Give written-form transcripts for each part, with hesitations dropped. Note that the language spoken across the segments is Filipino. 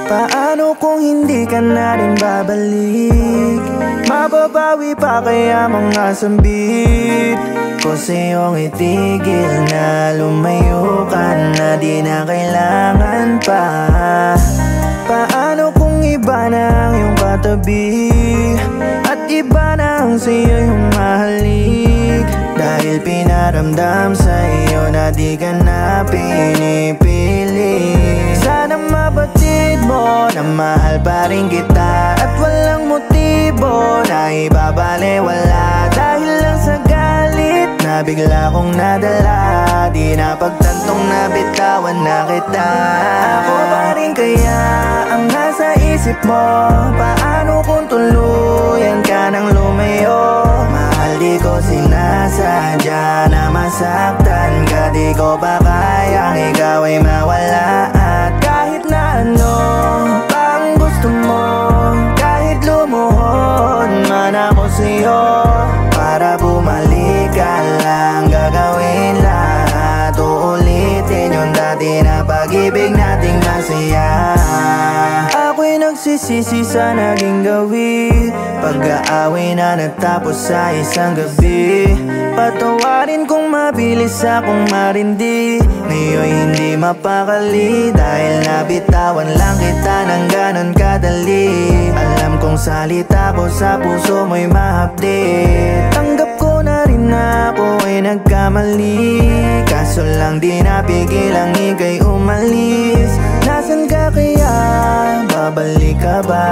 Paano kung hindi ka na rin babalik? Mababawi pa kaya mga sambit ko sa'yong itigil na lumayo ka na, di na kailangan pa. Paano kung iba na ang iyong katabi at iba na ang sa'yo yung mahalik? Dahil pinaramdam sa'yo na di ka na pinipili. Sana mabatid mo na mahal pa rin kita at walang motibo na ibabaliwala. Dahil lang sa galit na bigla kong nadala, di na pagtantong na bitawan na kita. Ako pa rin kaya ang nasa isip mo? Paano kung tuluyan ka nang lumayo? Mahal, di ko sinasadya na masaktan ka. Di ko pa kayang ikaw ay mawala. At kahit na ano pang gusto mo, kahit lumuhod man ako sa'yo, para bumalik ka lang, gagawin lahat. Uulitin yung dati na pag-ibig nating masaya. Ako'y nagsisisi sa naging gawi, pag-aaway na natapos sa isang gabi. Patawarin kung mabilis akong marindi, ngayon hindi mapakali. Dahil nabitawan lang kita ng ganon kadali. Alam kong salita ko sa puso mo'y mahapdi. Tanggap ko na rin na ako ay nagkamali, kaso lang di napigil ang ika'y umalis. Nasaan ka kaya? Babalik ka ba?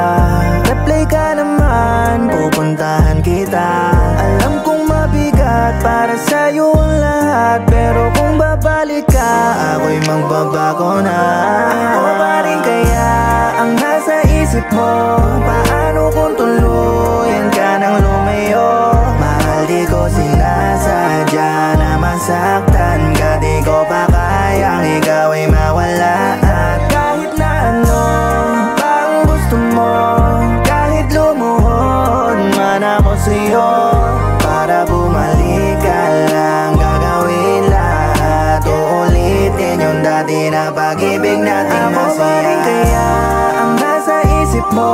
Reply ka naman, pupuntahan kita. Alam kong mabigat para sa'yo ang lahat, pero kung babalik ka, ako'y magbabago na. Ako pa rin kaya ang nasa isip mo? Paano kung tuluyan ka nang lumayo? Mahal, di ko sinasadya na masaktan ka. Di ko pa kayang ikaw ay mawala. At kahit na ano pang gusto mo, kahit lumuhod man ako sa'yo, para bumalik ka lang, gagawin lahat. Uulitin yung dati na pag-ibig nating masaya. Ako pa rin kaya ang nasa isip mo?